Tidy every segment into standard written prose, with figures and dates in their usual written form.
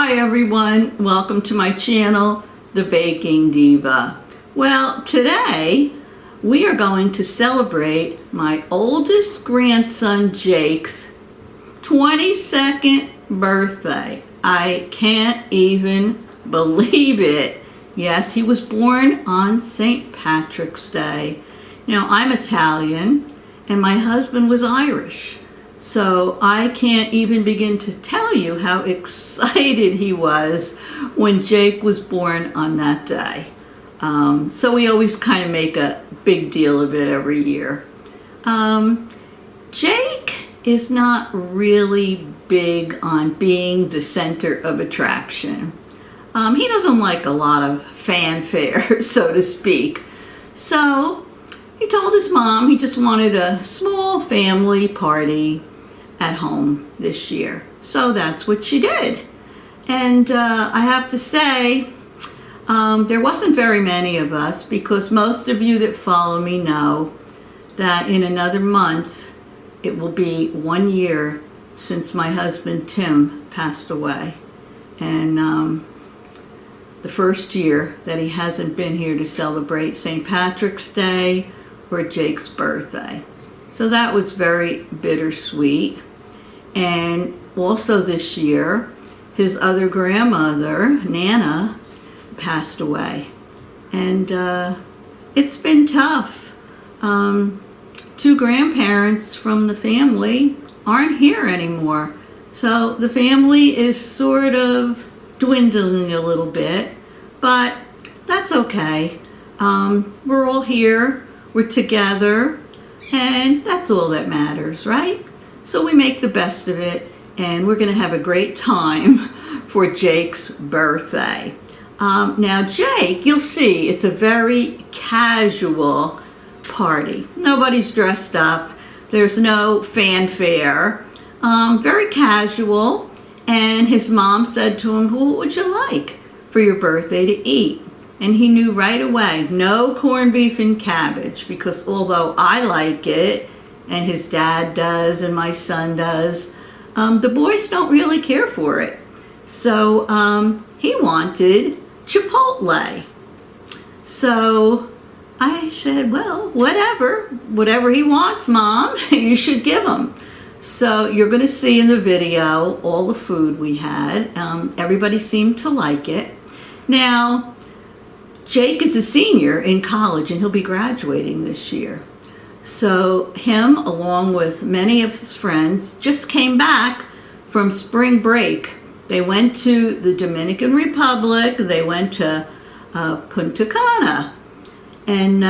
Hi everyone, welcome to my channel, The Baking Diva. Well, today we are going to celebrate my oldest grandson Jake's 22nd birthday. I can't even believe it. Yes, he was born on St. Patrick's Day. Now, I'm Italian and my husband was Irish. So I can't even begin to tell you how excited he was when Jake was born on that day. So we always kind of make a big deal of it every year. Jake is not really big on being the center of attraction. He doesn't like a lot of fanfare, so to speak. So he told his mom he just wanted a small family party at home this year. So that's what she did. And I have to say, there wasn't very many of us, because most of you that follow me know that in another month it will be 1 year since my husband Tim passed away. And the first year that he hasn't been here to celebrate St. Patrick's Day or Jake's birthday. So that was very bittersweet. And also this year, his other grandmother, Nana, passed away. And it's been tough. 2 grandparents from the family aren't here anymore. So the family is sort of dwindling a little bit, but that's okay. We're all here, we're together, and that's all that matters, right? So we make the best of it, and we're going to have a great time for Jake's birthday. Now Jake, you'll see, it's a very casual party. Nobody's dressed up. There's no fanfare. Very casual. And his mom said to him, "What would you like for your birthday to eat?" And he knew right away, no corned beef and cabbage, because although I like it, and his dad does, and my son does, the boys don't really care for it. So he wanted Chipotle. So I said, well, whatever he wants, Mom, you should give him. So you're going to see in the video all the food we had. Everybody seemed to like it. Now, Jake is a senior in college, and he'll be graduating this year. So him, along with many of his friends, just came back from spring break. They went to the Dominican Republic. They went to Punta Cana. And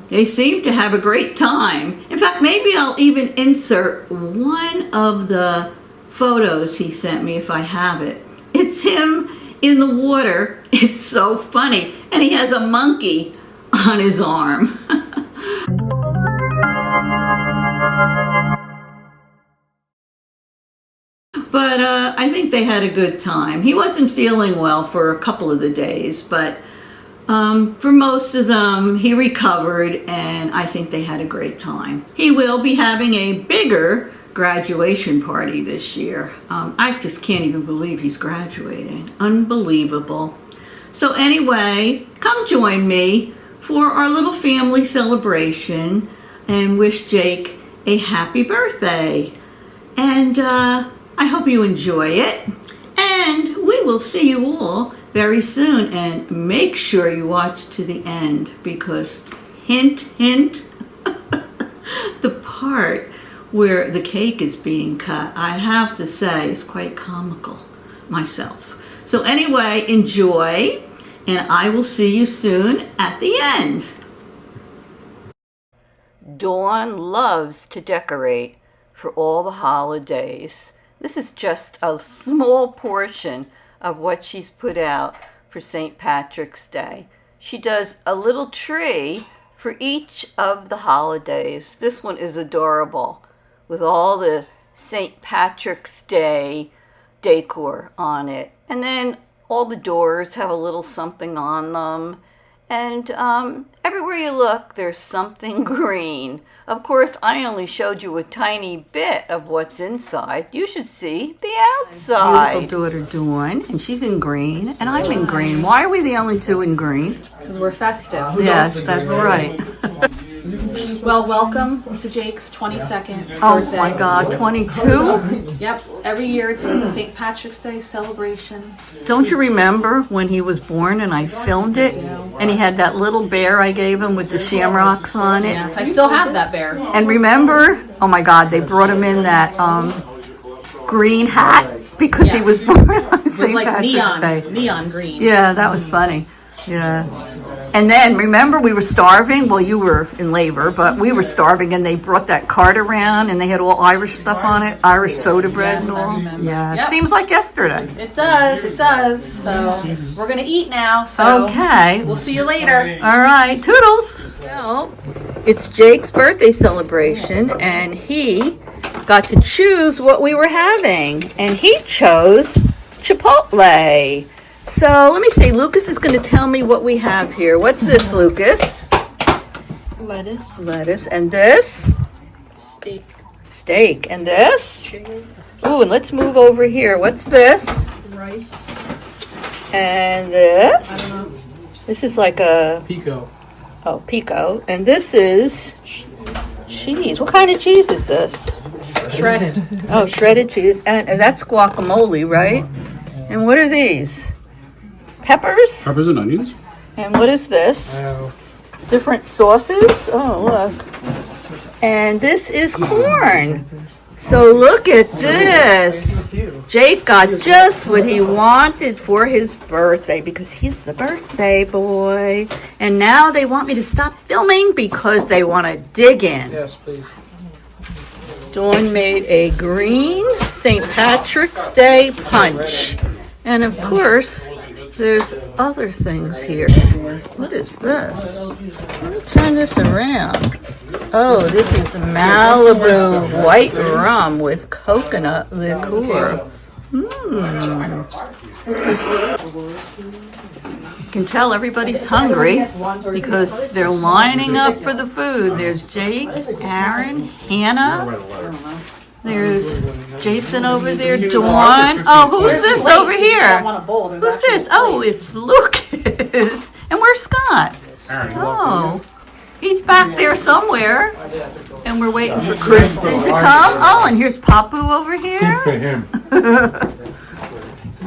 they seemed to have a great time. In fact, maybe I'll even insert one of the photos he sent me if I have it. It's him in the water. It's so funny. And he has a monkey on his arm. But I think they had a good time. He wasn't feeling well for a couple of the days, but for most of them, he recovered, and I think they had a great time. He will be having a bigger graduation party this year. I just can't even believe he's graduating. Unbelievable. So anyway, come join me for our little family celebration and wish Jake a happy birthday. And I hope you enjoy it. And we will see you all very soon, and make sure you watch to the end, because hint, hint, the part where the cake is being cut, I have to say, is quite comical myself. So anyway, enjoy, and I will see you soon at the end. Dawn loves to decorate for all the holidays. This is just a small portion of what she's put out for St. Patrick's Day. She does a little tree for each of the holidays. This one is adorable, with all the St. Patrick's Day decor on it. And then all the doors have a little something on them. And everywhere you look, there's something green. Of course, I only showed you a tiny bit of what's inside. You should see the outside. Beautiful daughter Dawn, and she's in green, and I'm in green. Why are we the only two in green? Because we're festive. Yes, that's right. Well, welcome to Jake's 22nd birthday. Oh my God, 22? Yep, every year it's a St. Patrick's Day celebration. Don't you remember when he was born and I filmed it? And he had that little bear I gave him with the shamrocks on it? Yes, I still have that bear. And remember, oh my God, they brought him in that green hat because he was born on St. Patrick's Day. Neon green. Yeah, that was funny. Yeah. And then, remember, we were starving? Well, you were in labor, but we were starving, and they brought that cart around, and they had all Irish stuff on it, Irish soda bread and all. Yeah, Yep. It seems like yesterday. It does. So, we're going to eat now. So Okay. We'll see you later. All right, toodles. Well, it's Jake's birthday celebration, and he got to choose what we were having, and he chose Chipotle. So let me see, Lucas is going to tell me what we have here. What's this, Lucas? Lettuce. Lettuce. And this? Steak. Steak. And this? Chicken. Ooh, and let's move over here. What's this? Rice. And this? I don't know. This is like a... Pico. Oh, pico. And this is... Cheese. What kind of cheese is this? Shredded. Oh, shredded cheese. And that's guacamole, right? And what are these? Peppers? Peppers and onions. And what is this? Different sauces. Oh, look. And this is corn. So look at this. Jake got just what he wanted for his birthday because he's the birthday boy. And now they want me to stop filming because they want to dig in. Yes, please. Dawn made a green St. Patrick's Day punch. And of course, there's other things here. What is this? Let me turn this around. Oh, this is Malibu white rum with coconut liqueur. You can tell everybody's hungry because they're lining up for the food. There's Jake, Aaron, Hannah. There's Jason over there, Dawn. Oh, who's this over here? Who's this? Oh, it's Lucas. And where's Scott? Oh, he's back there somewhere. And we're waiting for Kristen to come. Oh, and here's Papu over here. For him.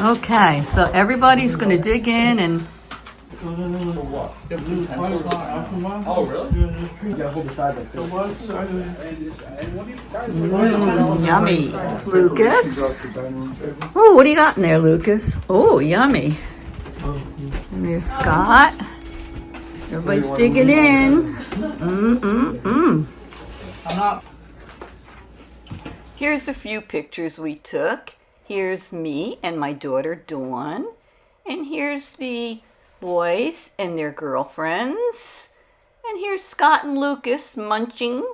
Okay, so everybody's going to dig in and... Oh, really? Yummy. Lucas? Oh, what do you got in there, Lucas? Oh, yummy. And there's Scott. Everybody's digging in. Here's a few pictures we took. Here's me and my daughter Dawn. And here's the boys and their girlfriends. And here's Scott and Lucas munching.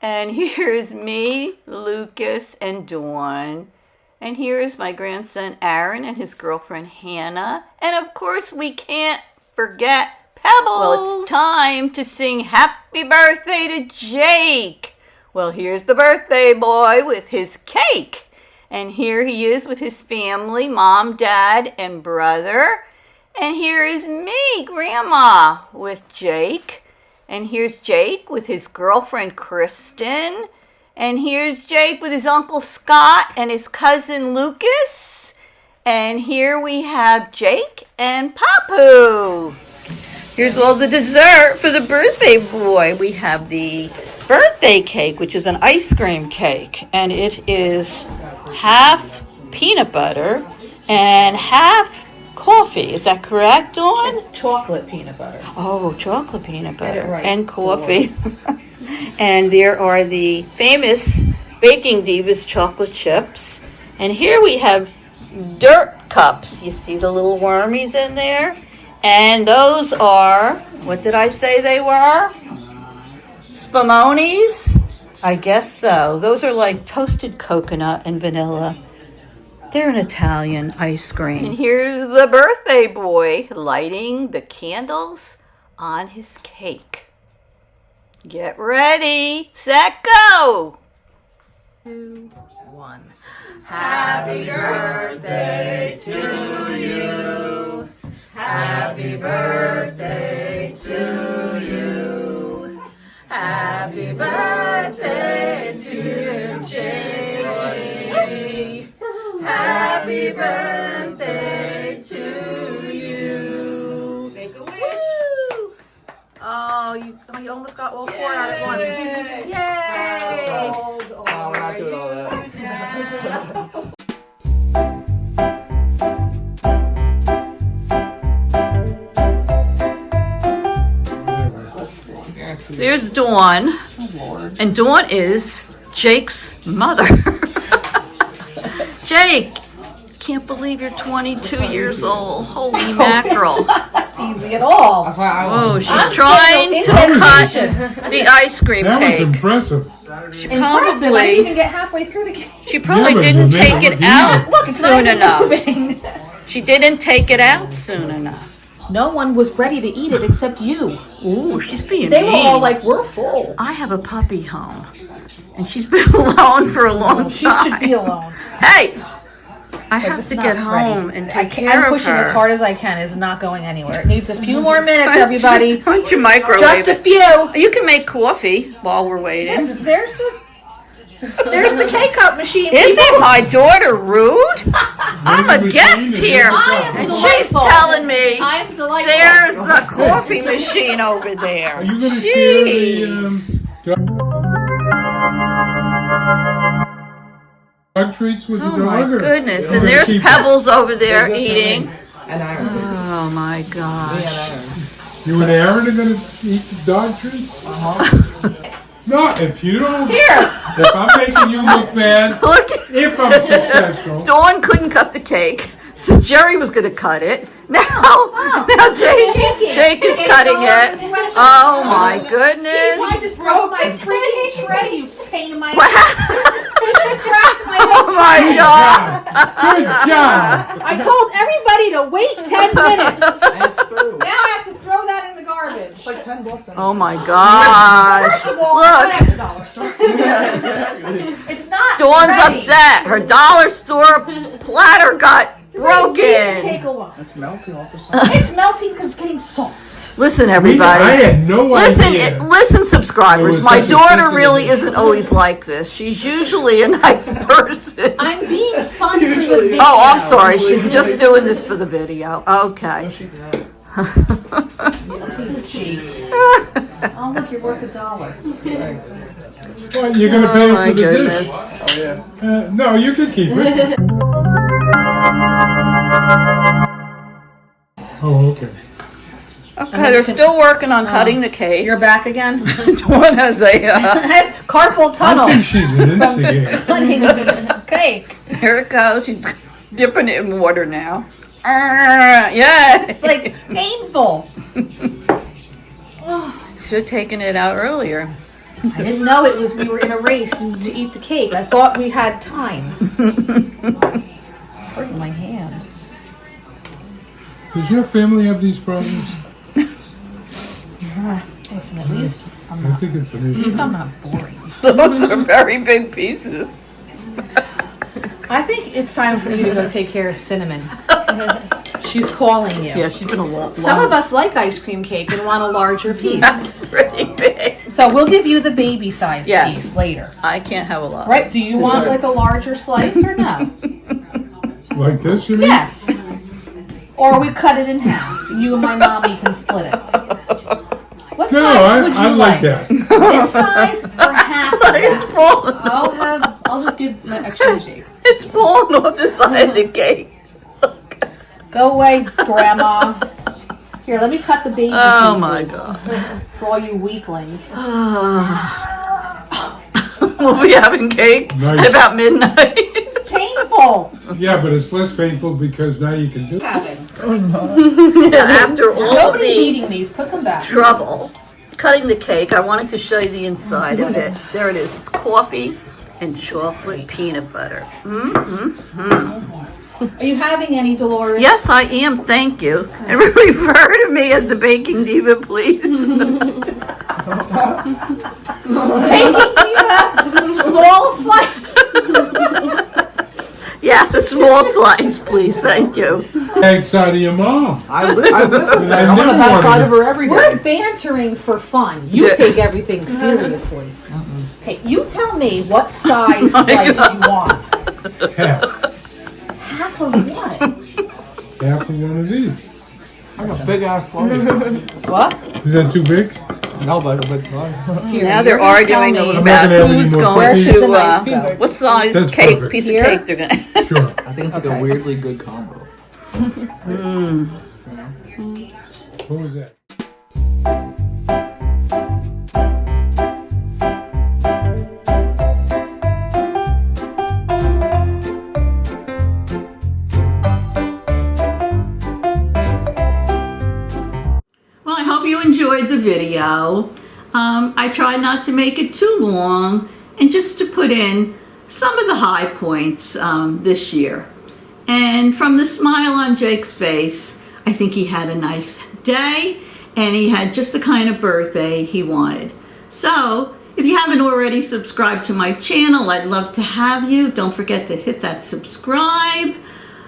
And here's me, Lucas, and Dawn. And here's my grandson Aaron and his girlfriend Hannah. And of course we can't forget Pebbles. Well, it's time to sing happy birthday to Jake. Well, here's the birthday boy with his cake. And here he is with his family, mom, dad, and brother. And here is me, Grandma, with Jake. And here's Jake with his girlfriend, Kristen. And here's Jake with his Uncle Scott and his cousin, Lucas. And here we have Jake and Papu. Here's all the dessert for the birthday boy. We have the birthday cake, which is an ice cream cake. And it is half peanut butter and half coffee. Is that correct, Dawn? It's chocolate peanut butter. Oh, chocolate peanut butter Right. and coffee. And there are the famous Baking Diva's chocolate chips. And here we have dirt cups. You see the little wormies in there? And those are, what did I say they were? Spamonis? I guess so. Those are like toasted coconut and vanilla. They're an Italian ice cream. And here's the birthday boy lighting the candles on his cake. Get ready, set, go! 2, 1. Happy birthday to you. Happy birthday to you. Happy birthday, dear Jakey. Happy birthday to you. Make a wish. Oh, you almost got all 4 out at once. Yay! Oh, we're not doing all that. There's Dawn, and Dawn is Jake's mother. Jake, can't believe you're 22 years old. Holy mackerel. That's easy at all. That's why I Oh, she's trying to cut the ice cream That was cake. impressive. She Impressive. I didn't probably, even get halfway through the game. she probably Yeah, but didn't the take minute it you out Look, it's not soon even enough. moving. She didn't take it out soon enough. No one was ready to eat it except you. Ooh, she's being They mean. were all like, we're full. I have a puppy home, and she's been alone for a long She time. should be alone. Hey, I have It's to not get ready. home and take care I'm of pushing her. as hard as I can. It's not going anywhere. It needs a few more minutes, everybody. Why don't you microwave Just a it? few. You can make coffee while we're waiting. There's the K-cup machine. Isn't my daughter rude? I'm a There's guest machine here, and there's a and cup. she's Delightful. telling me I'm delightful. there's the coffee machine over there. Are you going to share Jeez. the dog treats with the Oh dog? my or- goodness, or and there's keep- Pebbles over there eating. And iron. Oh my gosh. You and Aaron are going to eat the dog treats? No, if you don't. If I'm making you look bad, Look, if I'm successful. Dawn couldn't cut the cake, so Jerry was going to cut it. Now Jake is cutting it. Oh my I goodness. just broke my freaking tray, you pain in my What ass. happened? I just cracked my Oh my God. Good job. I told everybody to wait 10 minutes. And it's through. Now I have to throw that in the garbage. It's like $10. Oh my gosh. First of all, Look. that's a dollar store. It's not Dawn's ready. upset. Her dollar store platter got Leave the broken. cake alone. It's melting off the side. It's melting because it's getting soft. Listen, I everybody. had no Listen, idea. listen, subscribers. It was My such a daughter sensitive really issue. isn't always like this. She's usually a nice person. I'm being fun for the Usually- video. Oh, I'm sorry. She's just doing this for the video. Okay. Oh, look, you're worth $1. What, you're going to pay Oh my for the goodness. Oh, yeah. dish? No, you can keep it. Oh, okay. Okay, they're still working on cutting the cake. You're back again? Dawn has a, Carpal I tunnel. think she's an instigator. Cutting this cake. here it goes. She's dipping it in water now. Yeah. It's like painful. Should have taken it out earlier. I didn't know it was we were in a race to eat the cake. I thought we had time. Hurting my hand. Does your family have these problems? Listen, at least I think it's an issue. I'm not boring. Those are very big pieces. I think it's time for you to go take care of Cinnamon. She's calling you. Yeah, she's been a long. Some of us like ice cream cake and want a larger piece. pretty big. So we'll give you the baby size Yes. piece later. I can't have a lot. Right? Do you want like a larger slice or no? Like this, you mean? Yes. Or we cut it in half. You and my mommy can split it. What No, size would you I like that. This size or half of It's that? falling. I'll just give my extra shake. It's falling off the side of the cake. Go away, Grandma. Here, let me cut the baby Oh pieces. my God. For all you weaklings. We'll be having cake Nice. at about midnight. Painful. Yeah, but it's less painful because now you can do it. After all Nobody's the eating these. Put them back. trouble cutting the cake, I wanted to show you the inside of it. There it is. It's coffee and chocolate peanut butter. Are you having any, Dolores? Yes, I am. Thank you. And refer to me as the Baking Diva, please. Baking Diva, small slice. Yes, a small slice, please. Thank you. Egg side of your mom. I live with her. I I'm on the never back wanted side to- of her every We're day. bantering for fun. You Yeah. take everything seriously. Okay, you tell me what size slice you want. Half. Half of what? Half of one of these. I'm a big ass woman. What? Is that too big? No, but it's fine. Here, Now they're you're gonna arguing tell me. I'm about not gonna have who's any more going cookies. Where's the to, knife go? what size That's cake, perfect. piece Here? of cake they're going to. Sure. I think it's like Okay. a weirdly good combo. What was that? Well, I hope you enjoyed the video. I tried not to make it too long and just to put in some of the high points this year. And from the smile on Jake's face, I think he had a nice day and he had just the kind of birthday he wanted. So, if you haven't already subscribed to my channel, I'd love to have you. Don't forget to hit that subscribe.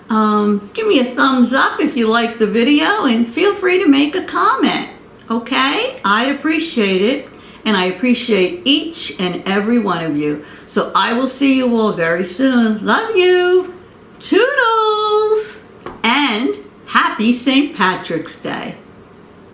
Give me a thumbs up if you like the video and feel free to make a comment. Okay? I'd appreciate it. And I appreciate each and every one of you. So I will see you all very soon. Love you. Toodles. And happy St. Patrick's Day.